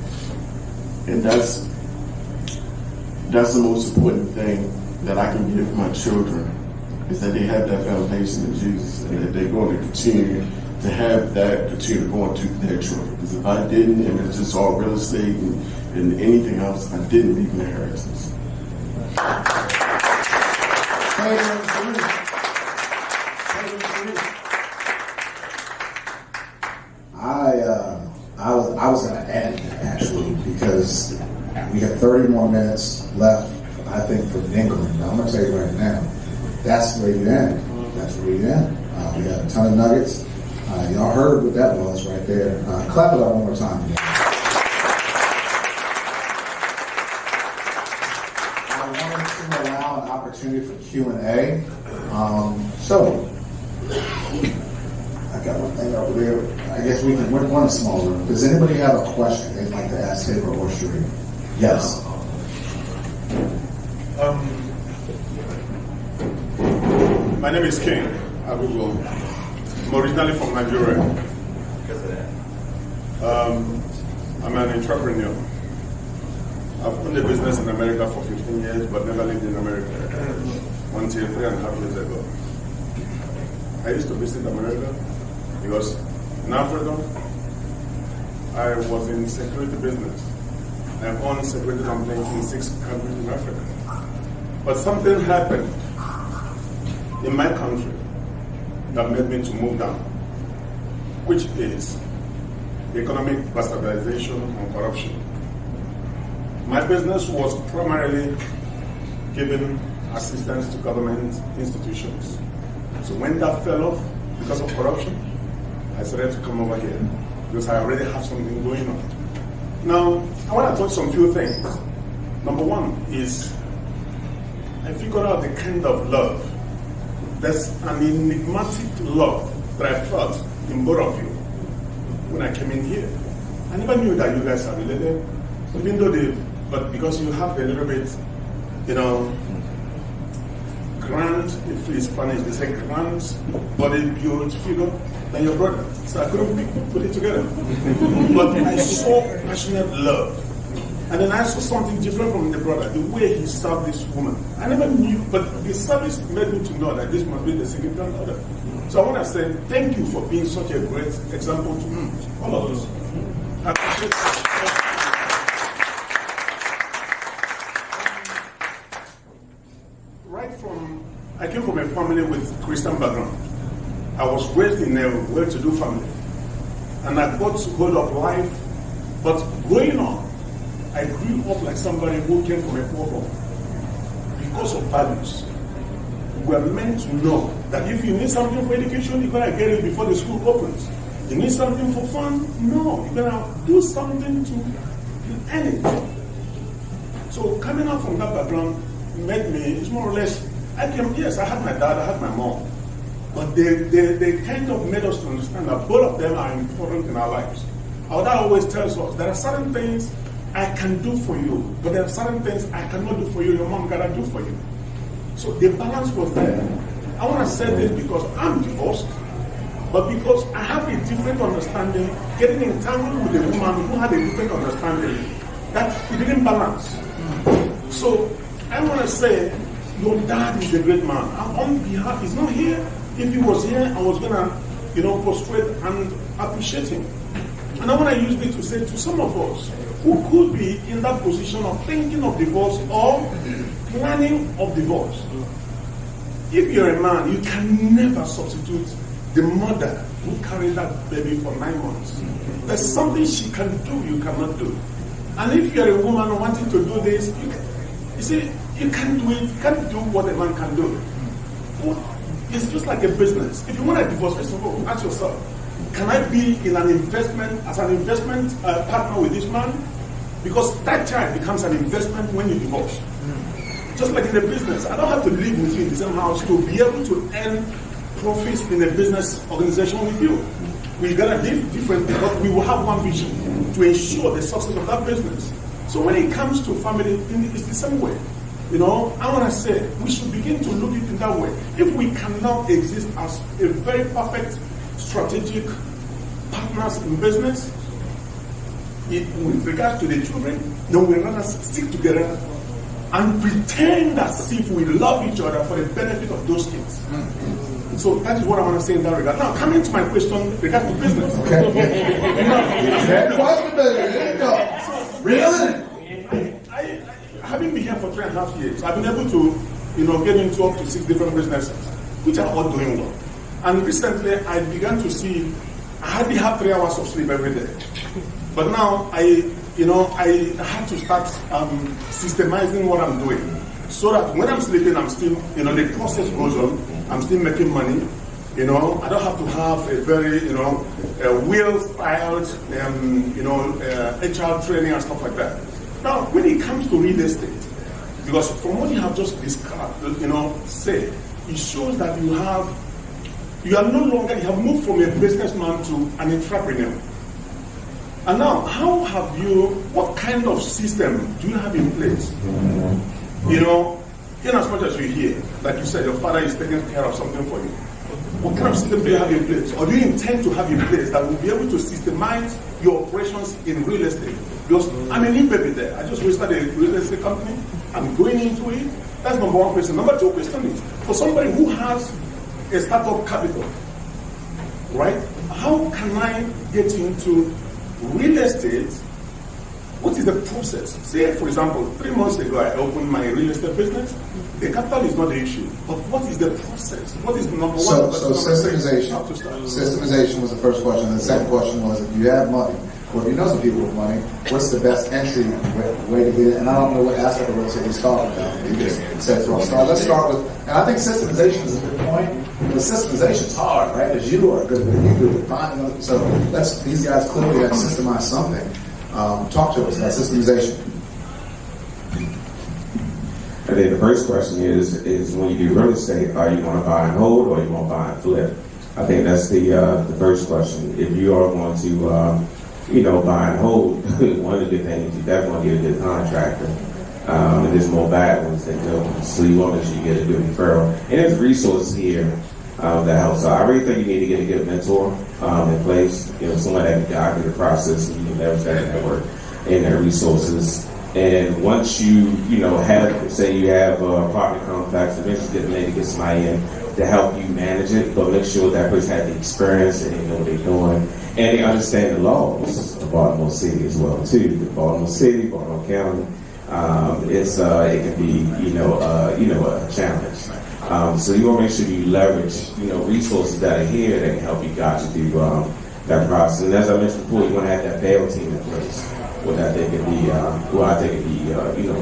And that's the most important thing that I can give my children, is that they have that foundation in Jesus, and that they're going to continue to have that, continue to go on to their children. Because if I didn't, and it's just all real estate and anything else, I didn't leave an inheritance. I was going to add that, actually, because we have 30 more minutes left, I think, for England. Now, I'm going to tell you right now, that's where you end. That's where you end. We have a ton of nuggets. Y'all heard what that was right there. Clap it up one more time. I wanted to allow an opportunity for Q&A. So, I got one thing over there. I guess we're in a small room. Does anybody have a question they'd like to ask Taber or Sharif? Yes. My name is King Agugo. I'm originally from Nigeria. I'm an entrepreneur. I've owned a business in America for 15 years, but never lived in America until 3.5 years ago. I used to visit America because in Africa, I was in security business. I owned security companies in 6 countries in Africa. But something happened in my country that made me to move down, which is economic bastardization and corruption. My business was primarily giving assistance to government institutions. So when that fell off because of corruption, I started to come over here because I already have something going on. Now, I want to touch on a few things. Number one is I figured out the kind of love. There's an enigmatic love that I felt in both of you when I came in here. I never knew that you guys are related, even though but because you have a little bit, grand, if it's Spanish, they say grand body build figure than your brother. So I couldn't put it together. But I saw passionate love. And then I saw something different from the brother, the way he served this woman. I never knew, but the service made me to know that this must be the significant other. So I want to say thank you for being such a great example to all of us. I appreciate that. I came from a family with Christian background. I was raised in a well-to-do family. And I got hold of life. But growing up, I grew up like somebody who came from a poor home. Because of values. We are meant to know that if you need something for education, you're going to get it before the school opens. You need something for fun? No. You're going to do something to earn it. So coming out from that background made me, it's more or less, I had my dad, I had my mom. But they kind of made us to understand that both of them are important in our lives. Our dad always tells us, there are certain things I can do for you, but there are certain things I cannot do for you, your mom gotta do for you. So the balance was there. I want to say this because I'm divorced, but because I have a different understanding, getting entangled with a woman who had a different understanding, that it didn't balance. So I want to say, your dad is a great man. And on behalf, he's not here. If he was here, I was gonna, prostrate and appreciate him. And I want to use this to say to some of us who could be in that position of thinking of divorce or planning of divorce. If you're a man, you can never substitute the mother who carried that baby for 9 months. There's something she can do, you cannot do. And if you're a woman wanting to do this, you see, you can't do it, you can't do what a man can do. It's just like a business. If you want a divorce, first of all, ask yourself, can I be in an investment, as an investment partner with this man? Because that child becomes an investment when you divorce. Just like in a business, I don't have to live with you in the same house to be able to earn profits in a business organization with you. We're going to live differently, but we will have one vision to ensure the success of that business. So when it comes to family, it's the same way. I want to say, we should begin to look at it in that way. If we cannot exist as a very perfect strategic partners in business, with regards to the children, then we rather stick together and pretend as if we love each other for the benefit of those kids. So that is what I want to say in that regard. Now, coming to my question regarding to business. Having been here for 3.5 years, I've been able to, get into up to 6 different businesses, which are all doing well. And recently, I began to see, I hardly have 3 hours of sleep every day. But now, I had to start systemizing what I'm doing. So that when I'm sleeping, I'm still, the process goes on. I'm still making money. I don't have to have a very, well-styled, HR training and stuff like that. Now, when it comes to real estate, because from what you have just described, said, it shows that you have moved from a businessman to an entrepreneur. And now, what kind of system do you have in place? In as much as you hear, like you said, your father is taking care of something for you. What kind of system do you have in place? Or do you intend to have in place that will be able to systemize your operations in real estate? Because I'm a new baby there. I just started a real estate company. I'm going into it. That's number one question. Number two question is, for somebody who has a startup capital, right? How can I get into real estate? What is the process? Say, for example, 3 months ago, I opened my real estate business. The capital is not the issue. But what is the process? What is the number one? So systemization. Systemization was the first question. And the second question was, if you have money, or if you know some people with money, what's the best entry way to get it? And I don't know what aspect of real estate he's talking about. He just said, let's start with, and I think systemization is a good point. But systemization is hard, right? Because you are good at finding them. So these guys clearly have systemized something. Talk to us about systemization. I think the first question is when you do real estate, are you going to buy and hold or you want to buy and flip? I think that's the first question. If you are going to, buy and hold, one of the good things, you definitely want to get a good contractor. And there's more bad ones than good ones. So you want to make sure you get a good referral. And there's resources here that help. So I really think you need to get a good mentor in place. Somebody that can guide through the process and you can leverage that network and their resources. And once you have, say you have a apartment complex, eventually maybe get somebody in to help you manage it, but make sure that person has the experience and they know what they're doing. And they understand the laws of Baltimore City as well, too. The Baltimore City, Baltimore County, it can be, a challenge. So you want to make sure you leverage, resources that are here that can help you guide you through that process. And as I mentioned before, you want to have that bail team in place. What I think could be,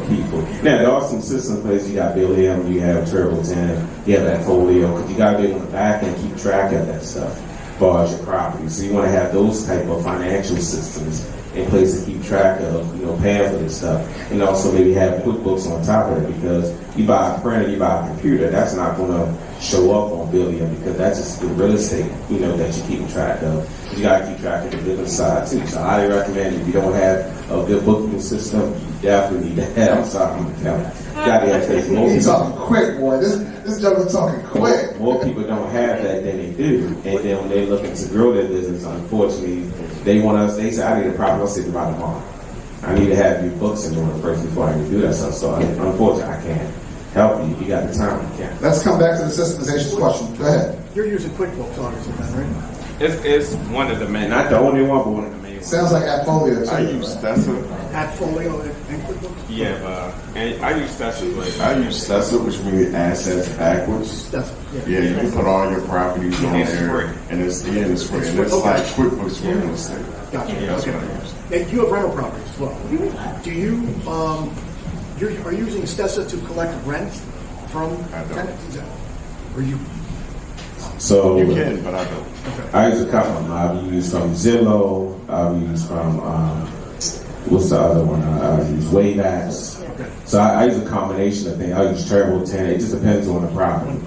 key for. Now, there are some systems in place. You got Bill M, you have Turbo 10, you have that folio, because you got to be on the back and keep track of that stuff as far as your property. So you want to have those type of financial systems in place to keep track of, paying for this stuff. And also maybe have QuickBooks on top of it, because you buy a printer, you buy a computer, that's not going to show up on Billion, because that's just the real estate, that you're keeping track of. You got to keep track of the business side too. So I highly recommend if you don't have a good bookkeeping system, you definitely need to have. I'm sorry, I'm telling you. Got to have this. He's talking quick, boy. This gentleman's talking quick. More people don't have that than they do, and then when they're looking to grow their business, unfortunately, they say, I need a property. I'll see by tomorrow. I need to have your books in order first before I can do that stuff. So unfortunately, I can't help you. If you got the time, you can. Let's come back to the systemization question. Go ahead. You're using QuickBooks, obviously, then, right? It's one of the main, not the only one, but one of the main. Sounds like Appfolio too. I use Stessa. Appfolio and QuickBooks? Yeah, and I use Stessa. I use Stessa, which means assets backwards. Stessa. Yeah, you can put all your properties on there, and it's free. And it's like QuickBooks for real estate. Gotcha. Yeah, that's Okay. what I use. And you have rental properties as well. Do you, are you using Stessa to collect rent from I don't. tenants? Or you? So You can, but I don't. I use a couple of them. I've used from Zillow. I've used from what's the other one? I use Waybacks. So I use a combination of things. I use Turbo 10. It just depends on the property.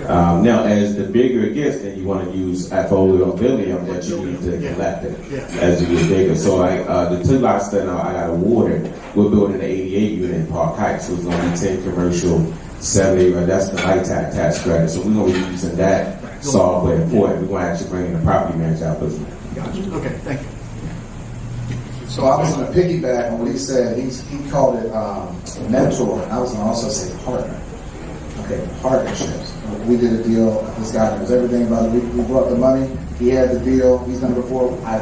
Now, as the bigger it gets, then you want to use Appfolio or Billion, but you need to collect it as you get bigger. So like the two lots that I got awarded, we're building an 88 unit in Park Heights, so it's going to be 10 commercial, 70. That's the light tax credit. So we're going to be using that software for it. We're going to actually bring in the property manager out with me. Gotcha. Okay, thank you. So I was going to piggyback on what he said. He called it mentor, and I was going to also say partner. Okay, partnerships. We did a deal. This guy knows everything about it. We brought the money. He had the deal. He's done it before. I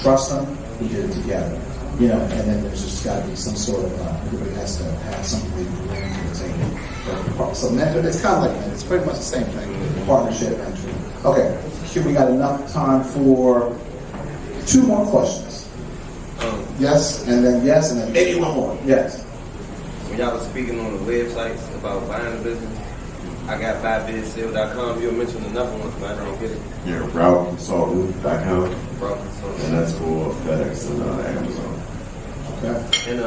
trust him. We did it together. And then there's just got to be some sort of, everybody has to have something they can bring to the table. So mentor, it's kind of like that. It's pretty much the same thing. Partnership, mentor. Okay, here we got enough time for 2 more questions. Yes, and then maybe one more. Yes. When y'all was speaking on the websites about buying a business, I got buybidSale.com. You mentioned another one, but I don't get it. Yeah, routeconsultant.com. Route Consultant. And that's for FedEx and Amazon. Okay. And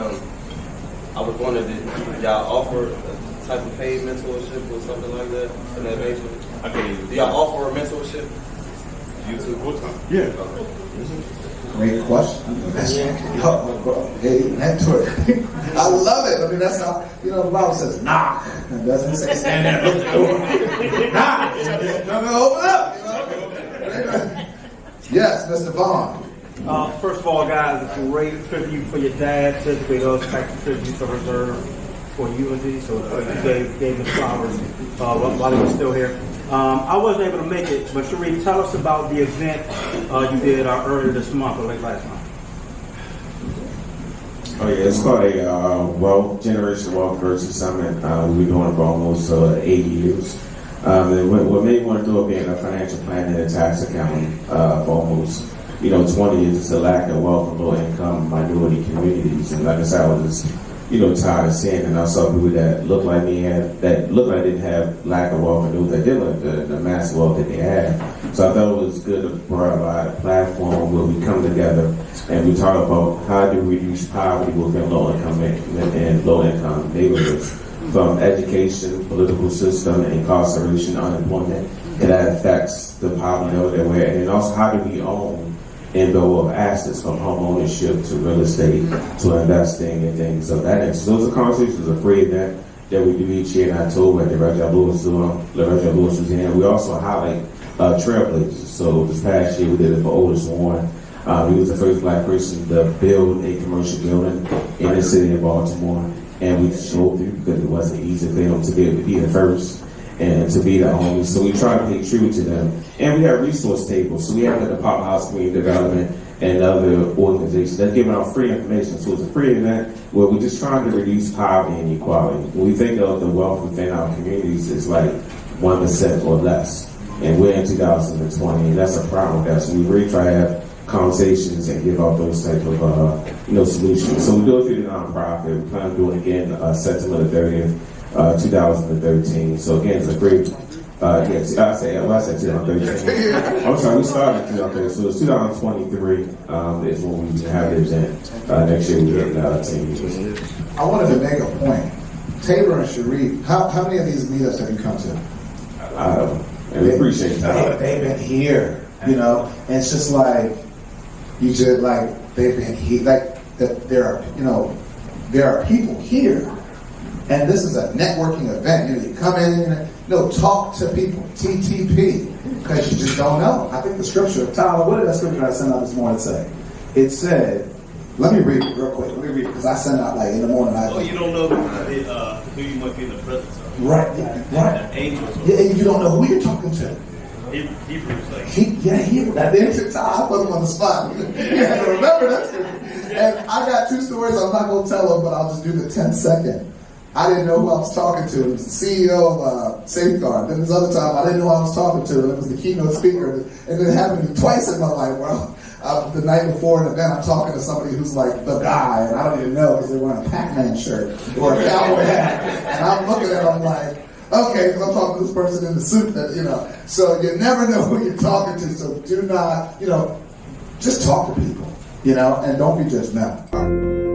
I was wondering, did y'all offer a type of paid mentorship or something like that in that nature? Okay. Do y'all offer a mentorship? YouTube full time. Yeah. Great question. Hey, mentor. I love it. I mean, that's how, the Bible says, knock. It doesn't say stand there, look at the door. Knock. Come and open up, Yes, Mr. Vaughn. First of all, guys, it's a great tribute for your dad. Typically, those types of tributes are reserved for Unity. So you gave him flowers while he was still here. I wasn't able to make it, but Sharif, tell us about the event you did earlier this month or late last month. Oh yeah, it's called a Generation Wealth Versus Summit. We've been doing it for almost 8 years. And what made me want to do it being a financial planning and tax accounting for almost 20 years, it's a lack of wealth in low-income minority communities. And like I said, I was just, tired of seeing it. And I saw people that looked like me that looked like they didn't have lack of wealth, and those that did like the massive wealth that they had. So I thought it was good to provide a platform where we come together and we talk about how to reduce poverty within low-income and low-income neighborhoods, from education, political system, incarceration, unemployment, and that affects the poverty level that we're at. And also, how do we own and build up assets, from home ownership to real estate to investing and things of that nature. So those are conversations, a free event that we do each year in October at the Reginald Lewis Museum. We also highlight trailblazers. So this past year we did it for Otis Warren. He was the first black person to build a commercial building in the city of Baltimore. And we showed through because it wasn't easy for them to be able to be the first and to be the only. So we try to pay tribute to them. And we have resource tables. So we have the Department of House Community Development and other organizations that are giving out free information. So it's a free event where we're just trying to reduce poverty and inequality. When we think of the wealth within our communities, it's like 1% or less. And we're in 2020, and that's a problem with that. So we really try to have conversations and give out those type of solutions. So we do it through the nonprofit. We plan to do it again September the 30th, 2013. So again, it's a free. I said 2013. I'm sorry, we started in 2013. So it's 2023 is when we have the event. Next year we get 10 years. I wanted to make a point. Taber and Sharif, how many of these meetups have you come to? And we appreciate that. They've been here, and it's just like, they've been here, there are people here, and this is a networking event. You come in, talk to people, TTP, because you just don't know. I think the scripture, Tyler, what did that scripture I sent out this morning say? It said, let me read it real quick. Let me read it, because I sent out in the morning. You don't know who you might be in the presence of. Right. Angels. Yeah, and you don't know who you're talking to. Hebrews like. I put him on the spot. You have to remember that scripture. And I got two stories. I'm not going to tell them, but I'll just do the 10-second. I didn't know who I was talking to. It was the CEO of Safeguard. Then this other time, I didn't know who I was talking to. And it was the keynote speaker. And it happened twice in my life. The night before an event, I'm talking to somebody who's like the guy, and I don't even know because they're wearing a Pac-Man shirt or a cowboy hat. And I'm looking at them like, okay, because I'm talking to this person in the suit that, So you never know who you're talking to. So do not, just talk to people, and don't be judgmental.